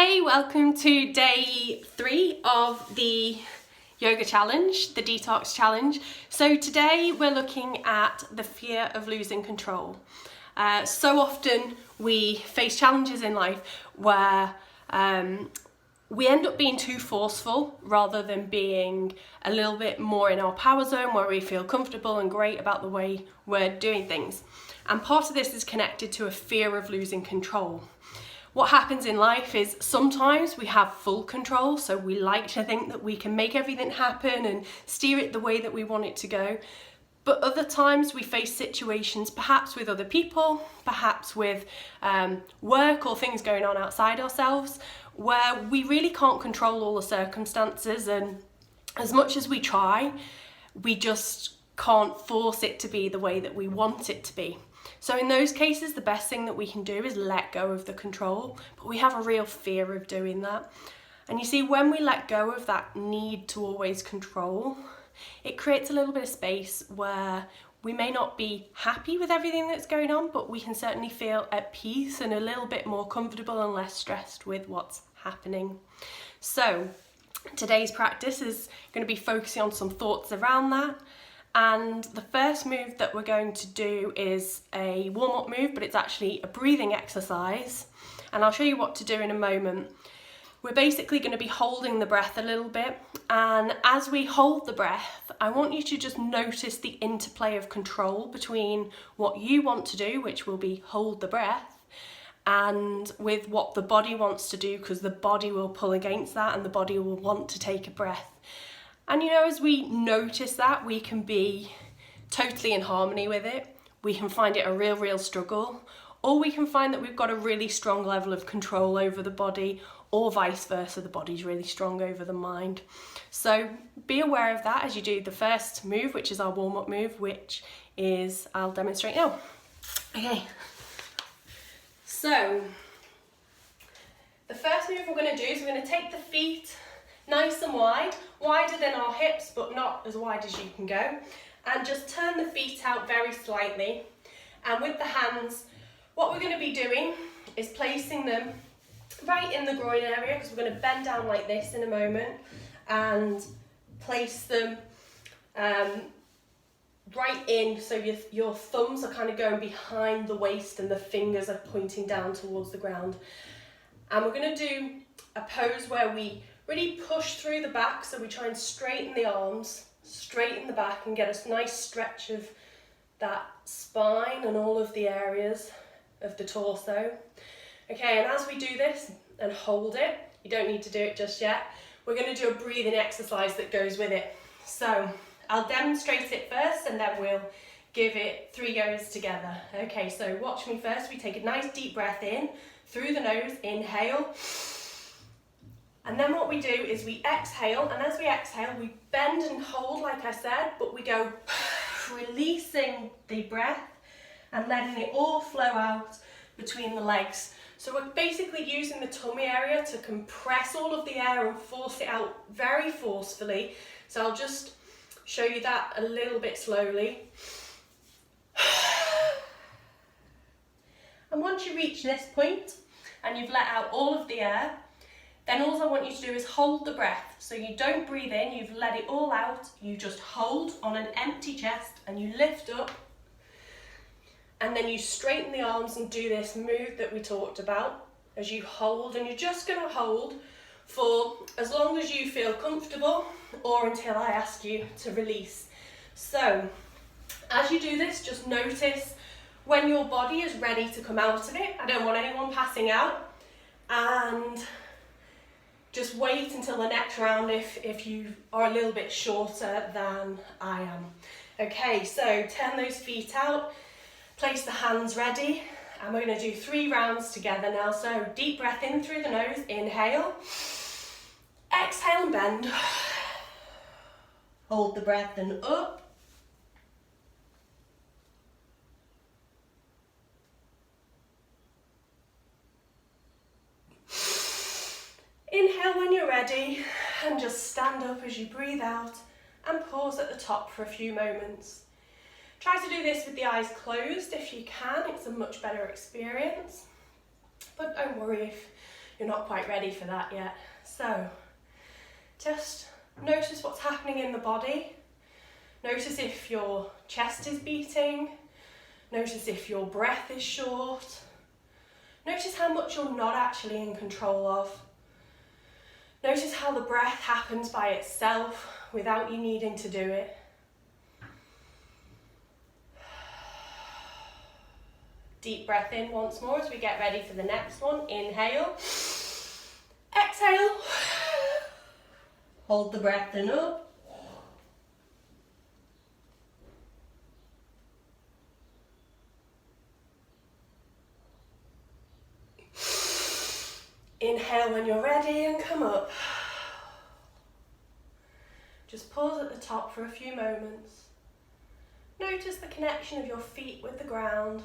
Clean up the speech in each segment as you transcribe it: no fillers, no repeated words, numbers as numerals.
Hey, welcome to day 3 of the yoga challenge, the detox challenge. So today we're looking at the fear of losing control. So often we face challenges in life where we end up being too forceful rather than being a little bit more in our power zone where we feel comfortable and great about the way we're doing things. And part of this is connected to a fear of losing control. What happens in life is sometimes we have full control, so we like to think that we can make everything happen and steer it the way that we want it to go. But other times we face situations, perhaps with other people, perhaps with work or things going on outside ourselves, where we really can't control all the circumstances, and as much as we try, we just can't force it to be the way that we want it to be. So in those cases, the best thing that we can do is let go of the control, but we have a real fear of doing that. And you see, when we let go of that need to always control, it creates a little bit of space where we may not be happy with everything that's going on, but we can certainly feel at peace and a little bit more comfortable and less stressed with what's happening. So today's practice is going to be focusing on some thoughts around that. And the first move that we're going to do is a warm-up move, but it's actually a breathing exercise. And I'll show you what to do in a moment. We're basically going to be holding the breath a little bit. And as we hold the breath, I want you to just notice the interplay of control between what you want to do, which will be hold the breath, and with what the body wants to do, because the body will pull against that and the body will want to take a breath. And you know, as we notice that, we can be totally in harmony with it. We can find it a real struggle, or we can find that we've got a really strong level of control over the body, or vice versa, the body's really strong over the mind. So be aware of that as you do the first move, which is our warm-up move, which is, I'll demonstrate now. Okay, so the first move we're going to do is we're going to take the feet nice and wide, wider than our hips, but not as wide as you can go. And just turn the feet out very slightly. And with the hands, what we're going to be doing is placing them right in the groin area, because we're going to bend down like this in a moment and place them right in, so your thumbs are kind of going behind the waist and the fingers are pointing down towards the ground. And we're going to do a pose where we really push through the back, so we try and straighten the arms, straighten the back, and get a nice stretch of that spine and all of the areas of the torso. Okay, and as we do this and hold it, you don't need to do it just yet, we're going to do a breathing exercise that goes with it. So I'll demonstrate it first and then we'll give it 3 goes together. Okay, so watch me first. We take a nice deep breath in through the nose, inhale. And then what we do is we exhale, and as we exhale, we bend and hold like I said, but we go releasing the breath and letting it all flow out between the legs. So we're basically using the tummy area to compress all of the air and force it out very forcefully. So I'll just show you that a little bit slowly. And once you reach this point and you've let out all of the air, then all I want you to do is hold the breath. So you don't breathe in, you've let it all out, you just hold on an empty chest and you lift up. And then you straighten the arms and do this move that we talked about as you hold, and you're just going to hold for as long as you feel comfortable or until I ask you to release. So as you do this, just notice when your body is ready to come out of it. I don't want anyone passing out, and just wait until the next round if you are a little bit shorter than I am. Okay, so turn those feet out, place the hands ready, and we're going to do 3 rounds together now. So deep breath in through the nose, inhale, exhale and bend, hold the breath and up, inhale when you're ready, and just stand up as you breathe out and pause at the top for a few moments. Try to do this with the eyes closed if you can, it's a much better experience. But don't worry if you're not quite ready for that yet. So just notice what's happening in the body. Notice if your chest is beating. Notice if your breath is short. Notice how much you're not actually in control of. Notice how the breath happens by itself without you needing to do it. Deep breath in once more as we get ready for the next one. Inhale. Exhale. Hold the breath in up. Inhale when you're ready and come up. Just pause at the top for a few moments. Notice the connection of your feet with the ground.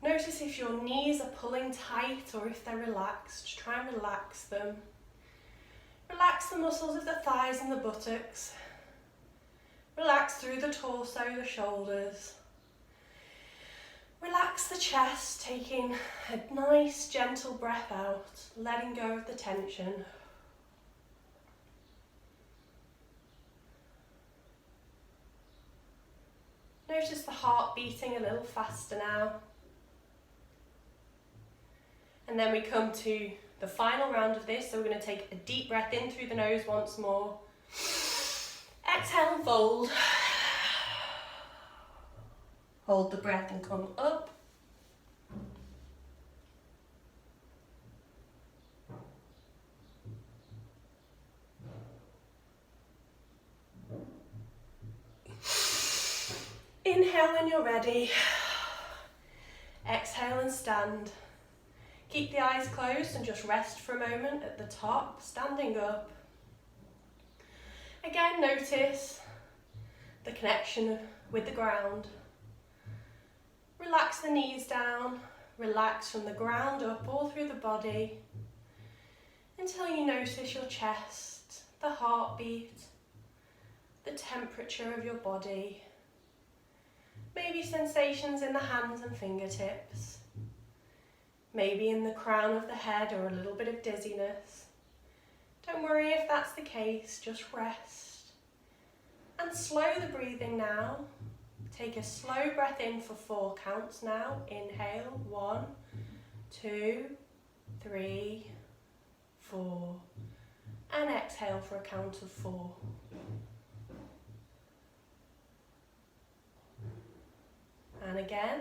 Notice if your knees are pulling tight or if they're relaxed. Try and relax them. Relax the muscles of the thighs and the buttocks. Relax through the torso, the shoulders. Relax the chest, taking a nice gentle breath out, letting go of the tension. Notice the heart beating a little faster now. And then we come to the final round of this, so we're going to take a deep breath in through the nose once more. Exhale and fold. Hold the breath and come up. Inhale when you're ready. Exhale and stand. Keep the eyes closed and just rest for a moment at the top, standing up. Again, notice the connection with the ground. Relax the knees down, relax from the ground up all through the body until you notice your chest, the heartbeat, the temperature of your body, maybe sensations in the hands and fingertips, maybe in the crown of the head or a little bit of dizziness. Don't worry if that's the case, just rest. And slow the breathing now. Take a slow breath in for 4 counts now. Inhale, 1, 2, 3, 4. And exhale for a count of 4. And again.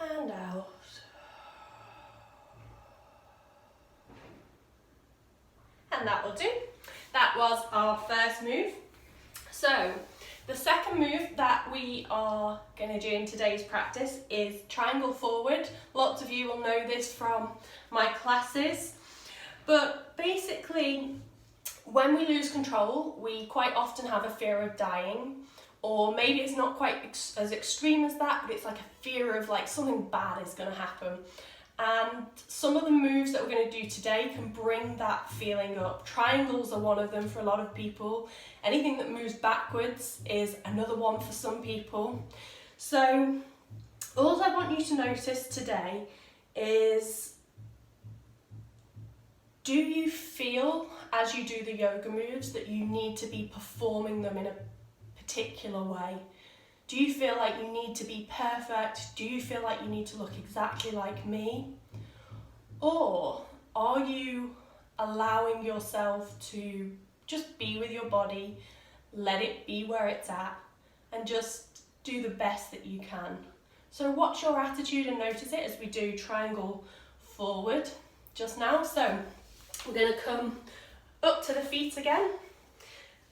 And out. And that will do. That was our first move. So the second move that we are going to do in today's practice is triangle forward. Lots of you will know this from my classes, but basically when we lose control, we quite often have a fear of dying, or maybe it's not quite as extreme as that, but it's like a fear of like something bad is going to happen. And some of the moves that we're going to do today can bring that feeling up. Triangles are one of them for a lot of people. Anything that moves backwards is another one for some people. So all I want you to notice today is, do you feel as you do the yoga moves that you need to be performing them in a particular way? Do you feel like you need to be perfect? Do you feel like you need to look exactly like me? Or are you allowing yourself to just be with your body, let it be where it's at, and just do the best that you can? So watch your attitude and notice it as we do triangle forward just now. So we're going to come up to the feet again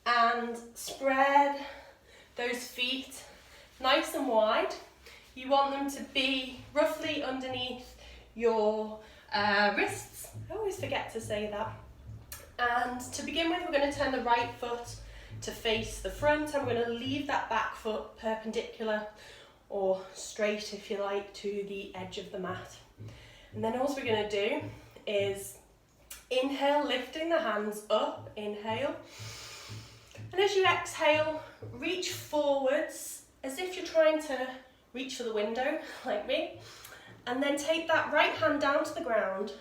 and spread those feet nice and wide. You want them to be roughly underneath your wrists. I always forget to say that. And to begin with, we're going to turn the right foot to face the front. I'm going to leave that back foot perpendicular or straight, if you like, to the edge of the mat. And then all we're going to do is inhale, lifting the hands up, inhale. And as you exhale, reach forwards as if you're trying to reach for the window like me, and then take that right hand down to the ground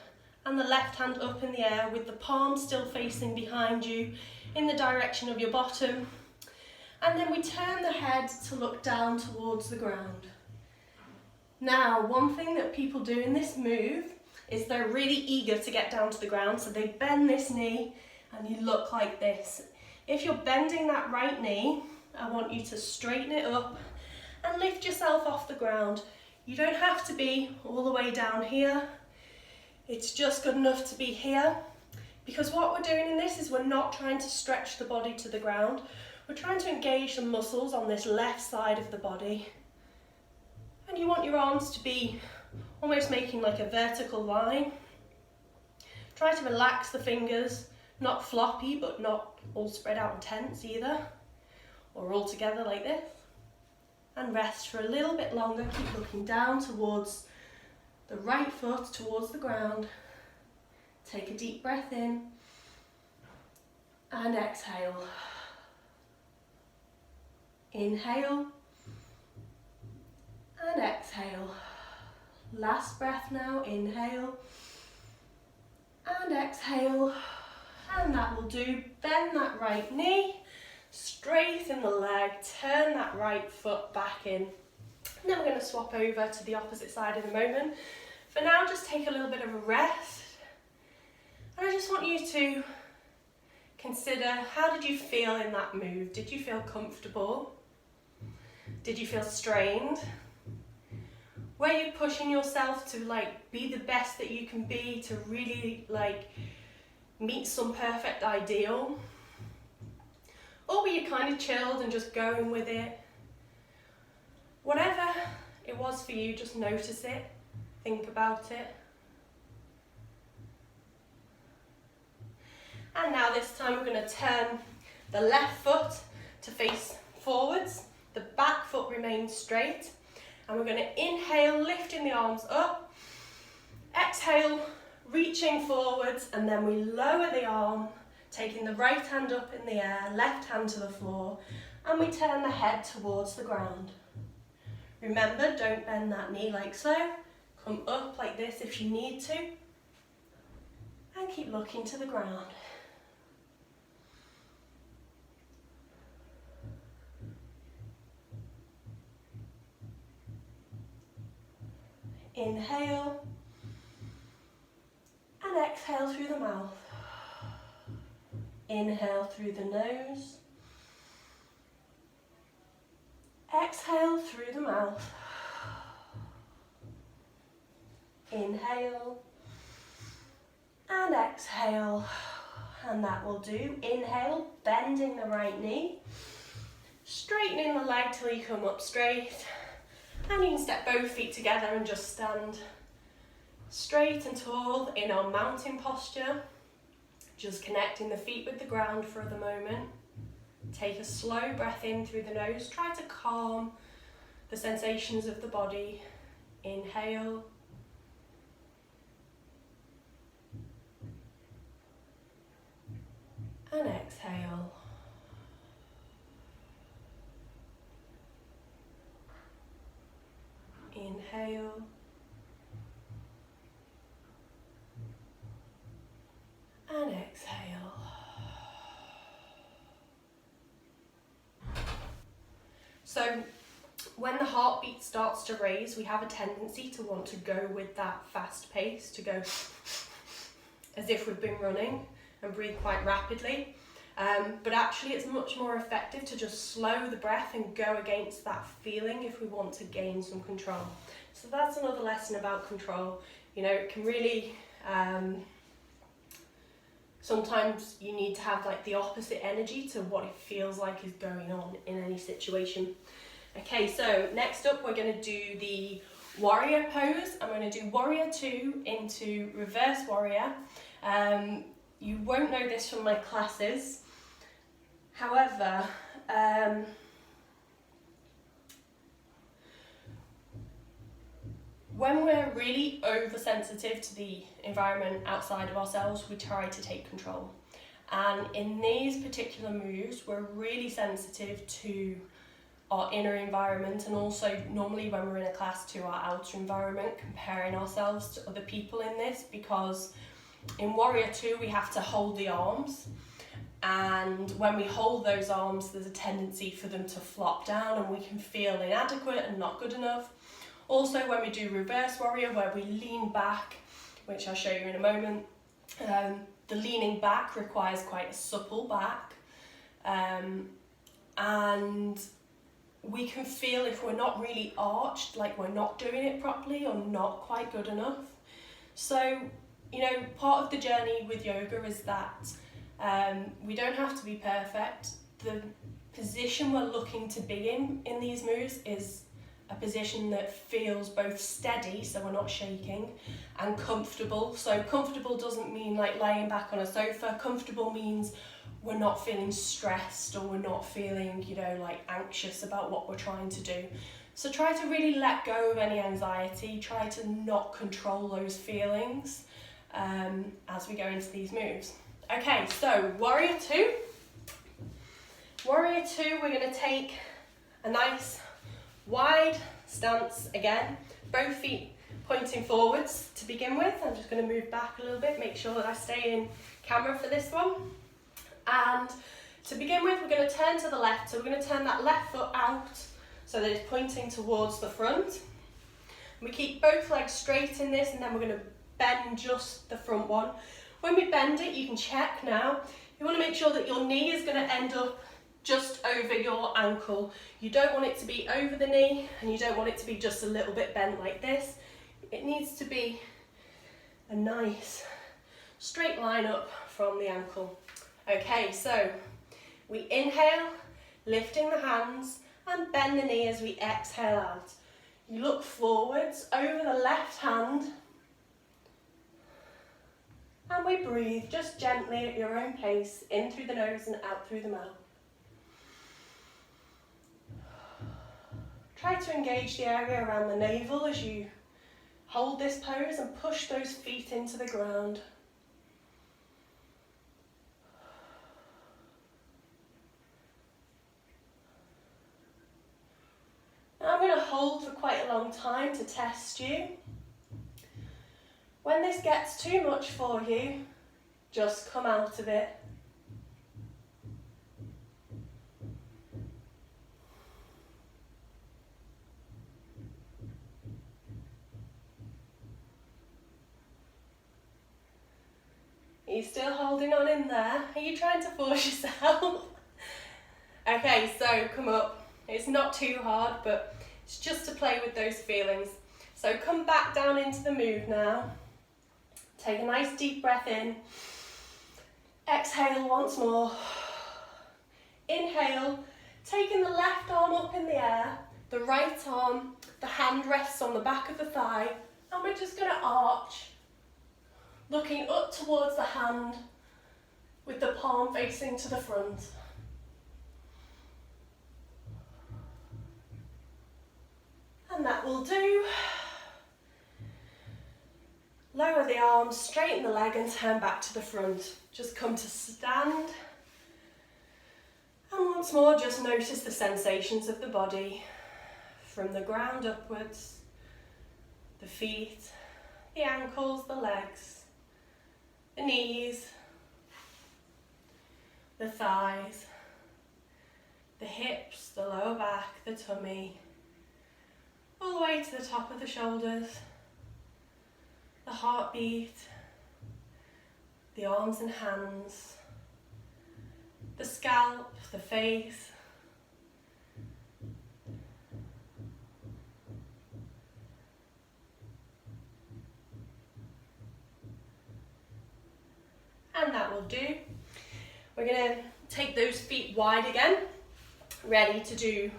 and the left hand up in the air with the palm still facing behind you in the direction of your bottom. And then we turn the head to look down towards the ground. Now, one thing that people do in this move is they're really eager to get down to the ground, so they bend this knee and you look like this. If you're bending that right knee, I want you to straighten it up and lift yourself off the ground. You don't have to be all the way down here. It's just good enough to be here, because what we're doing in this is we're not trying to stretch the body to the ground. We're trying to engage the muscles on this left side of the body. And you want your arms to be almost making like a vertical line. Try to relax the fingers, not floppy, but not all spread out and tense either, or all together like this. And rest for a little bit longer. Keep looking down towards the right foot, towards the ground. Take a deep breath in and exhale. Inhale and exhale. Last breath now. Inhale and exhale. And that will do. Bend that right knee, straighten the leg, turn that right foot back in. And then we're going to swap over to the opposite side in a moment. For now, just take a little bit of a rest. And I just want you to consider, how did you feel in that move? Did you feel comfortable? Did you feel strained? Were you pushing yourself to be the best that you can be, to really meet some perfect ideal? Or were you kind of chilled and just going with it? Whatever it was for you, just notice it, think about it. And now this time we're going to turn the left foot to face forwards. The back foot remains straight. And we're going to inhale, lifting the arms up. Exhale, reaching forwards, and then we lower the arm, taking the right hand up in the air, left hand to the floor, and we turn the head towards the ground. Remember, don't bend that knee like so. Come up like this if you need to. And keep looking to the ground. Inhale and exhale through the mouth. Inhale through the nose. Exhale through the mouth. Inhale and exhale, and that will do. Inhale, bending the right knee, straightening the leg till you come up straight, and you can step both feet together and just stand straight and tall in our mountain posture, just connecting the feet with the ground for the moment. Take a slow breath in through the nose. Try to calm the sensations of the body. Inhale. And exhale. Inhale. And exhale. So when the heartbeat starts to raise, we have a tendency to want to go with that fast pace, to go as if we've been running and breathe quite rapidly. But actually it's much more effective to just slow the breath and go against that feeling if we want to gain some control. So that's another lesson about control. You know, it can really, sometimes you need to have the opposite energy to what it feels like is going on in any situation. Okay, so next up we're going to do the warrior pose. I'm going to do warrior 2 into reverse warrior. You won't know this from my classes. However, when we're really oversensitive to the environment outside of ourselves, we try to take control. And in these particular moves, we're really sensitive to our inner environment, and also normally when we're in a class to our outer environment, comparing ourselves to other people in this, because in Warrior 2 we have to hold the arms, and when we hold those arms there's a tendency for them to flop down and we can feel inadequate and not good enough. Also when we do Reverse Warrior, where we lean back, which I'll show you in a moment, the leaning back requires quite a supple back, and we can feel if we're not really arched, like we're not doing it properly or not quite good enough. So, you know, part of the journey with yoga is that we don't have to be perfect. The position we're looking to be in these moves is a position that feels both steady, so we're not shaking, and comfortable. So comfortable doesn't mean like laying back on a sofa. Comfortable means we're not feeling stressed, or we're not feeling, you know, like anxious about what we're trying to do. So try to really let go of any anxiety, try to not control those feelings as we go into these moves. Okay, so Warrior 2. Warrior 2, we're going to take a nice wide stance again, both feet pointing forwards to begin with. I'm just going to move back a little bit, make sure that I stay in camera for this one. And to begin with, we're going to turn to the left, so we're going to turn that left foot out so that it's pointing towards the front. We keep both legs straight in this, and then we're going to bend just the front one. When we bend it, you can check now, you want to make sure that your knee is going to end up just over your ankle. You don't want it to be over the knee, and you don't want it to be just a little bit bent like this. It needs to be a nice straight line up from the ankle. Okay, so we inhale, lifting the hands, and bend the knee as we exhale out. You look forwards over the left hand, and we breathe just gently at your own pace, in through the nose and out through the mouth. Try to engage the area around the navel as you hold this pose and push those feet into the ground. Now I'm going to hold for quite a long time to test you. When this gets too much for you, just come out of it. Are you still holding on in there? Are you trying to force yourself? Okay, so come up. It's not too hard, but it's just to play with those feelings. So come back down into the move now. Take a nice deep breath in. Exhale once more. Inhale, taking the left arm up in the air, the right arm, the hand rests on the back of the thigh, and we're just going to arch, looking up towards the hand with the palm facing to the front. And that will do. Lower the arms, straighten the leg and turn back to the front. Just come to stand. And once more, just notice the sensations of the body from the ground upwards, the feet, the ankles, the legs, the knees, the thighs, the hips, the lower back, the tummy, all the way to the top of the shoulders, the heartbeat, the arms and hands, the scalp, the face, and that will do. We're going to take those feet wide again, ready to do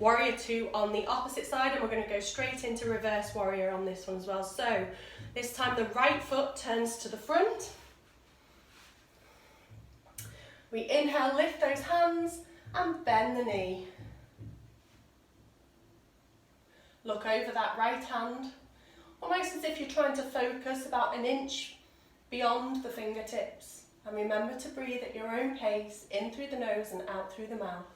Warrior 2 on the opposite side, and we're going to go straight into Reverse Warrior on this one as well. So this time the right foot turns to the front. We inhale, lift those hands and bend the knee. Look over that right hand, almost as if you're trying to focus about an inch beyond the fingertips. And remember to breathe at your own pace, in through the nose and out through the mouth.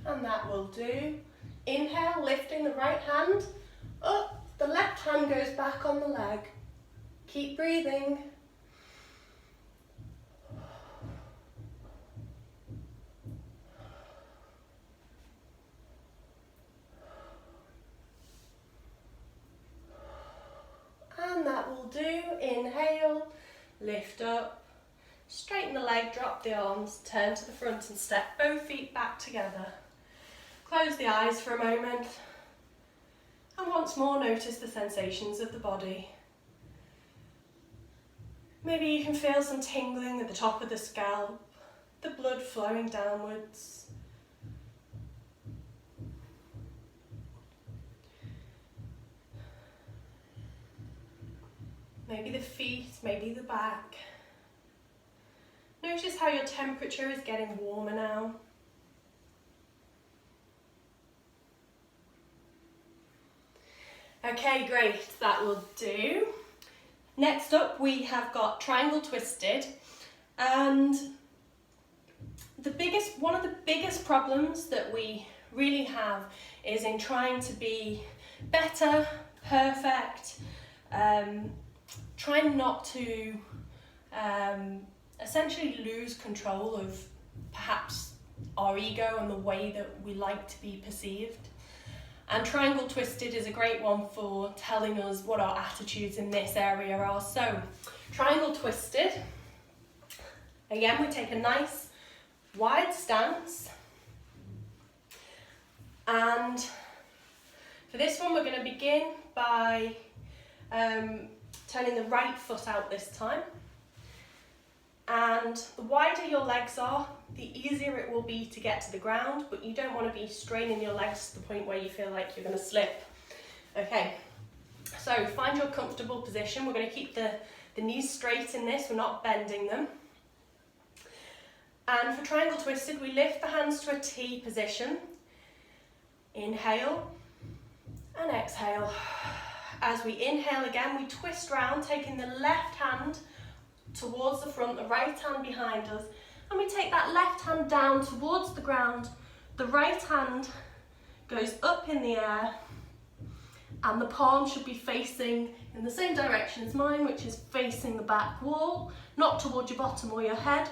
And that will do. Inhale, lifting the right hand up, the left hand goes back on the leg. Keep breathing. And that will do. Inhale, lift up, straighten the leg, drop the arms, turn to the front and step both feet back together. Close the eyes for a moment. And once more, notice the sensations of the body. Maybe you can feel some tingling at the top of the scalp, the blood flowing downwards. Maybe the feet, maybe the back. Notice how your temperature is getting warmer now. Okay, great, that will do. Next up we have got triangle twisted, and one of the biggest problems that we really have is in trying to be better, perfect, trying not to essentially lose control of perhaps our ego and the way that we like to be perceived. And triangle twisted is a great one for telling us what our attitudes in this area are. So, triangle twisted, again we take a nice wide stance, and for this one we're going to begin by turning the right foot out this time. And the wider your legs are, the easier it will be to get to the ground, but you don't want to be straining your legs to the point where you feel like you're going to slip. Okay, so find your comfortable position. We're going to keep the knees straight in this, we're not bending them. And for triangle twisted, we lift the hands to a T position. Inhale and exhale. As we inhale again, we twist round, taking the left hand towards the front, the right hand behind us, and we take that left hand down towards the ground. The right hand goes up in the air, and the palm should be facing in the same direction as mine, which is facing the back wall, not towards your bottom or your head.